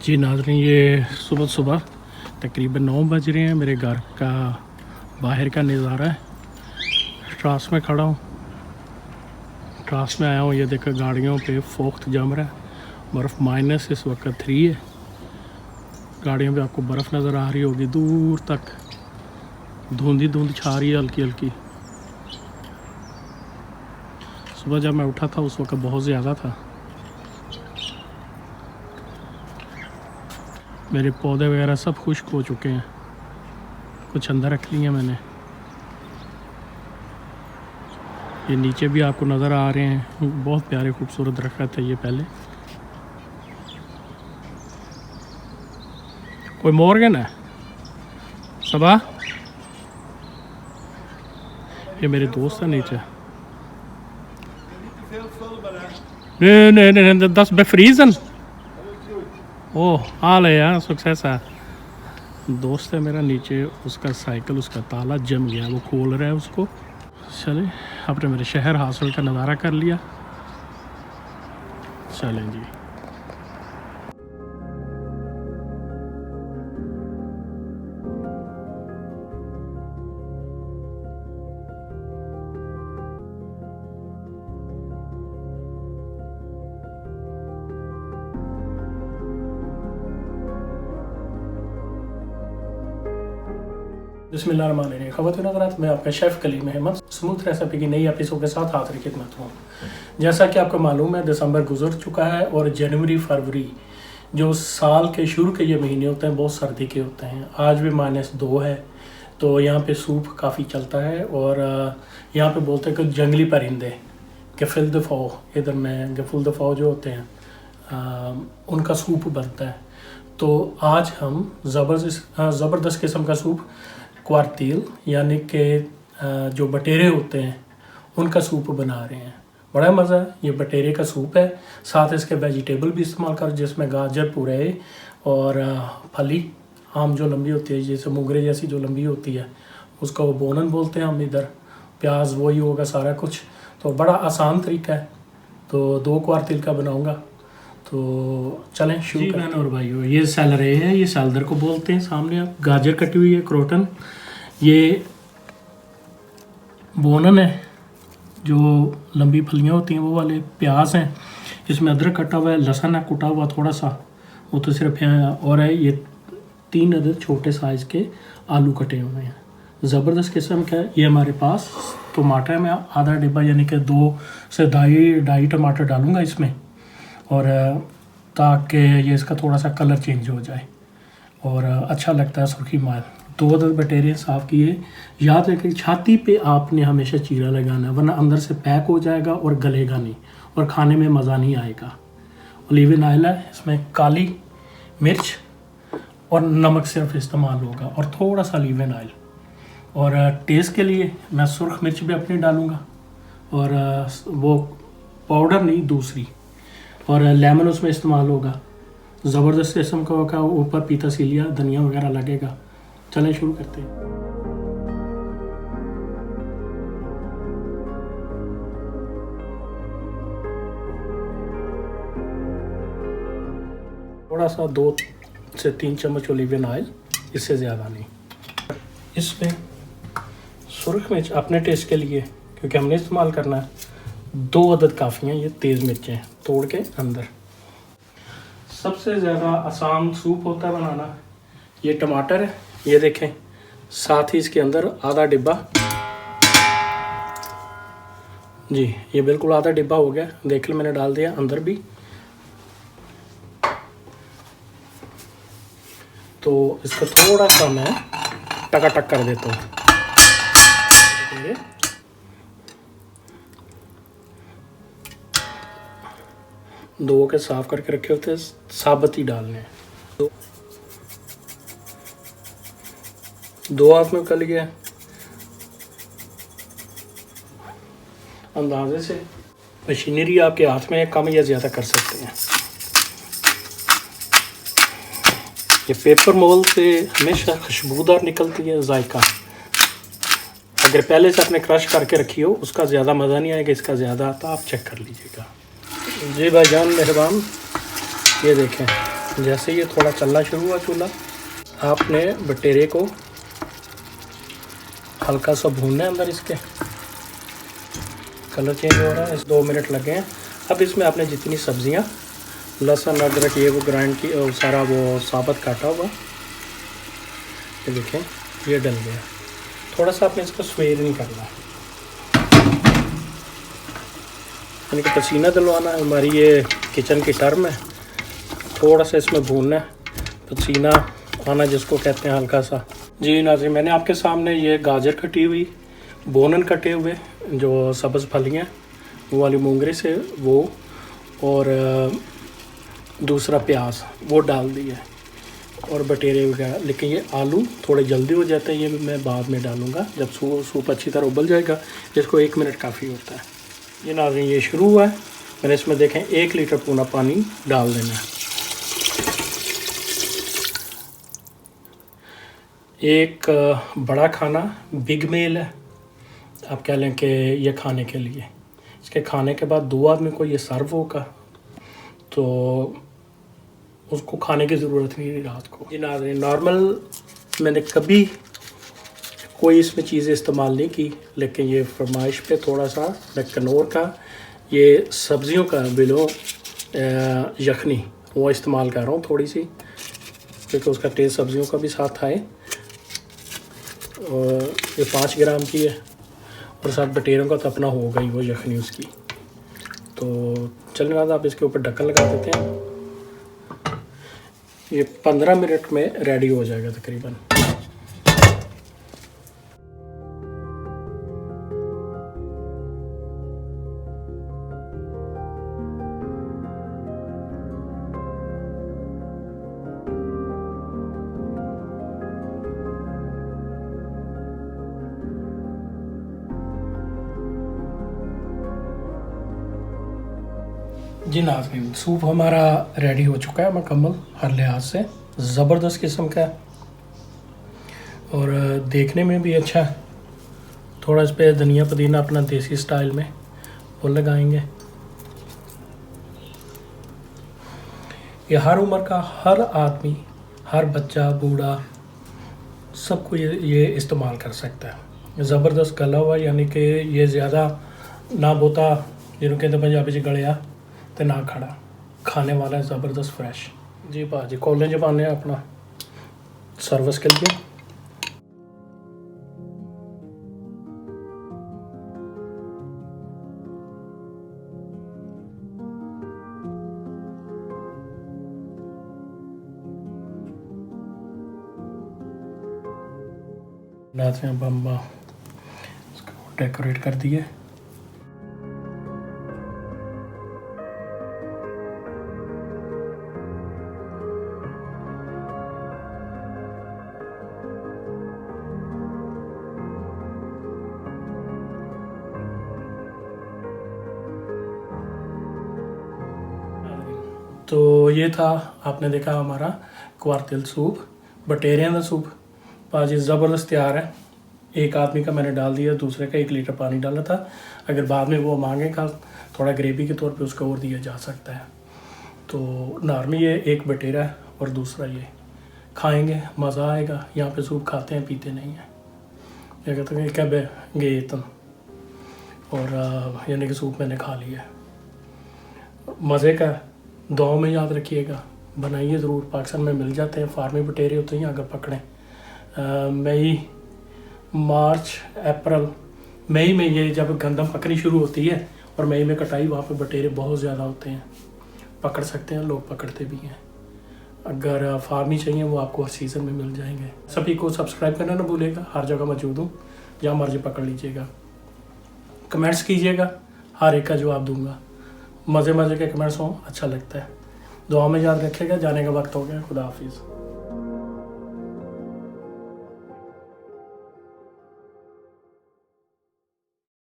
जी नाज़रीन, ये सुबह सुबह तकरीबन 9 बज रहे हैं। मेरे घर का बाहर का नज़ारा है। ट्रास में खड़ा हूँ, ट्रास में आया हूँ। ये देखो गाड़ियों पे फोख्त जम रहा है। बर्फ़ माइनस इस वक्त 3 है। गाड़ियों पे आपको बर्फ़ नज़र आ रही होगी दूर तक। धुंधी धुंध छा रही है हल्की हल्की। सुबह जब मैं उठा था उस वक्त बहुत ज़्यादा था। मेरे पौधे वगैरह सब खुश्क हो चुके हैं, कुछ अंदर रख लिए मैंने। ये नीचे भी आपको नज़र आ रहे हैं, बहुत प्यारे खूबसूरत दरख्त है ये। पहले कोई मॉर्गन है सबा, ये मेरे दोस्त है नीचे। नहीं, दस बेफ्रीजन ओह हाल है यार, सक्सेस है। दोस्त है मेरा नीचे, उसका साइकिल, उसका ताला जम गया, वो खोल रहा है उसको। चले, आपने मेरे शहर हासिल का नज़ारा कर लिया। चलें जी। बिस्मिल्लाहिर्रहमानिर्रहीम। ख़वातीन हज़रात, मैं आपका chef Kaleem Ahmed smooth recipe की नई एपिसोड के साथ हाज़िर खिदमत हूँ। जैसा कि आपको मालूम है, दिसंबर गुजर चुका है और जनवरी फरवरी जो साल के शुरू के ये महीने होते हैं बहुत सर्दी के होते हैं। आज भी -2 है, तो यहाँ पे सूप काफ़ी चलता है। और यहाँ पे बोलते हैं कि जंगली परिंदे गफिल दफ़ाओ, इधर में गफुल दफ़ाओ जो होते हैं उनका सूप बनता है। तो आज हम ज़बरदस्त किस्म का सूप क्वार्तील यानी कि जो बटेरे होते हैं उनका सूप बना रहे हैं। बड़ा मज़ा है। ये बटेरे का सूप है, साथ इसके वेजिटेबल भी इस्तेमाल कर, जिसमें गाजर, पुरे और फली आम जो लंबी होती है, जैसे मोगरे जैसी जो लंबी होती है उसका वो बोनन बोलते हैं हम इधर। प्याज वही होगा सारा कुछ। तो बड़ा आसान तरीका है। तो 2 क्वार्तील का बनाऊँगा, तो चलें शुरू करते हैं। और भाइयों, ये सैलरे है, ये सैलदर को बोलते हैं। सामने आप गाजर कटी हुई है, क्रोटन, ये बोनन है जो लंबी फलियां होती हैं वो वाले, प्याज हैं, इसमें अदरक कटा हुआ है, लहसुन है कुटा हुआ थोड़ा सा, वो तो सिर्फ है। और है ये 3 अदद छोटे साइज़ के आलू कटे हुए हैं। ज़बरदस्त किस्म का है। ये हमारे पास टमाटर में आधा डिब्बा यानी कि 2 से ढाई टमाटर डालूँगा इसमें, और ताकि ये इसका थोड़ा सा कलर चेंज हो जाए और अच्छा लगता है सुर्खी माल। 2 अदद बटेरे साफ़ किए। याद रखें, छाती पे आपने हमेशा चीरा लगाना है, वरना अंदर से पैक हो जाएगा और गलेगा नहीं और खाने में मज़ा नहीं आएगा। ओलिव ऑयल है, इसमें काली मिर्च और नमक सिर्फ इस्तेमाल होगा, और थोड़ा सा ओलिव ऑयल। और टेस्ट के लिए मैं सुर्ख मिर्च भी अपनी डालूँगा, और वो पाउडर नहीं, दूसरी। और लेमन उसमें इस्तेमाल होगा। ज़बरदस्त किस्म का होगा। ऊपर पीता सीलिया धनिया वगैरह लगेगा। चलें शुरू करते हैं। थोड़ा सा 2 से 3 चम्मच ओलिव ऑयल, इससे ज़्यादा नहीं। इसमें सुर्ख मिर्च अपने टेस्ट के लिए, क्योंकि हमने इस्तेमाल करना है, 2 अदद काफ़ी हैं। ये तेज़ मिर्चें तोड़ के अंदर। सबसे ज़्यादा आसान सूप होता है बनाना। ये टमाटर है, ये देखें, साथ ही इसके अंदर आधा डिब्बा, जी ये बिल्कुल आधा डिब्बा हो गया। देख लो, मैंने डाल दिया अंदर भी। तो इसको थोड़ा सा मैं टकाटक कर देता हूँ। 2 के साफ करके रखे होते हैं, साबुत ही डालने हैं। 2 हाथ में कर लिया अंदाजे से। मशीनरी आपके हाथ में कम या ज़्यादा कर सकते हैं। ये पेपर मोल से हमेशा खुशबूदार निकलती है जायका। अगर पहले से आपने क्रश करके रखी हो उसका ज़्यादा मज़ा नहीं आएगा, इसका ज़्यादा आता। आप चेक कर लीजिएगा। जी भाईजान मेहरबान, ये देखें जैसे ये थोड़ा चलना शुरू हुआ चूल्हा, आपने बटेरे को हल्का सा भूनना है। अंदर इसके कलर चेंज हो रहा है, इस 2 मिनट लगे हैं। अब इसमें आपने जितनी सब्जियां, लहसुन अदरक ये वो ग्राइंड की और सारा वो साबुत काटा हुआ, ये देखें ये डल गया। थोड़ा सा आपने इसको स्वेर नहीं करना, यानी कि पसीना दिलवाना है। हमारी ये किचन की टर्म है, थोड़ा सा इसमें भूनना है, पसीना आना जिसको कहते हैं हल्का सा। जी नाज़रीन, मैंने आपके सामने ये गाजर कटी हुई, बोनन कटे हुए जो सब्ज़ फलियाँ वो वाली मूंगरे से वो, और दूसरा प्याज वो डाल दिया, और बटेरे वगैरह। लेकिन ये आलू थोड़े जल्दी हो जाते हैं, ये मैं बाद में डालूँगा जब सूप अच्छी तरह उबल जाएगा, जिसको 1 मिनट काफ़ी होता है। ये नाज़रीन ये शुरू हुआ है, मैंने इसमें देखें 1 लीटर पूना पानी डाल देना है। एक बड़ा खाना बिग मील है, आप कह लें कि ये खाने के लिए, इसके खाने के बाद 2 आदमी को ये सर्व होगा, तो उसको खाने की ज़रूरत नहीं रात को। जी नाज़रीन, नॉर्मल मैंने कभी कोई इसमें चीज़ें इस्तेमाल नहीं की, लेकिन ये फरमाइश पे थोड़ा सा मैं कनौर का ये सब्ज़ियों का बिलो यखनी वो इस्तेमाल कर रहा हूँ थोड़ी सी, क्योंकि उसका टेस्ट सब्ज़ियों का भी साथ आए। और ये 5 ग्राम की है, और साथ बटेरों का तो अपना हो गई वो यखनी उसकी। तो चलने बाद आप इसके ऊपर ढक्कन लगा देते हैं, ये 15 मिनट में रेडी हो जाएगा तकरीबन। जी नाज़रीन, सूप हमारा रेडी हो चुका है मुकम्मल, हर लिहाज से ज़बरदस्त किस्म का है और देखने में भी अच्छा है। थोड़ा इस पर धनिया पुदीना अपना देसी स्टाइल में वो लगाएंगे। ये हर उम्र का हर आदमी, हर बच्चा, बूढ़ा, सबको ये इस्तेमाल कर सकता है। ज़बरदस्त गला हुआ, यानी कि ये ज़्यादा ना बोता जिन्होंने कहते पंजाबी च गलिया तो ना खड़ा, खाने वाला है ज़बरदस्त फ्रेश। जी भाजी कॉलेज जब आने अपना सर्विस के लिए। नाज़रीन अब हम इसको डेकोरेट कर दिए। तो ये था, आपने देखा हमारा क्वार्तिल सूप, बटेरियां का सूप भाजी ज़बरदस्त तैयार है। एक आदमी का मैंने डाल दिया, दूसरे का 1 लीटर पानी डाला था। अगर बाद में वो मांगेगा थोड़ा ग्रेवी के तौर पे उसको और दिया जा सकता है। तो नॉर्मली ये एक बटेरा है और दूसरा ये खाएंगे, मज़ा आएगा। यहाँ पे सूप खाते हैं, पीते नहीं हैं। ये कहते हैं क्या गए तुम, और यानी कि सूप मैंने खा लिया। मज़े का, दुआ में याद रखिएगा, बनाइए ज़रूर। पाकिस्तान में मिल जाते हैं, फार्मी बटेरे होते हैं अगर पकड़ें। मई, मार्च, अप्रैल, मई में ये जब गंदम पकनी शुरू होती है और मई में कटाई, वहाँ पे बटेरे बहुत ज़्यादा होते हैं, पकड़ सकते हैं लोग, पकड़ते भी हैं। अगर फार्मी चाहिए वो आपको हर सीज़न में मिल जाएंगे। सभी को सब्सक्राइब करना ना भूलिएगा, हर जगह मौजूद हूँ, जहाँ मर्जी पकड़ लीजिएगा। कमेंट्स कीजिएगा, हर एक का जवाब दूँगा। मज़े के कमेंट्स हों, अच्छा लगता है। दुआ में याद रखिएगा। जाने का वक्त हो गया। खुदा हाफिज़।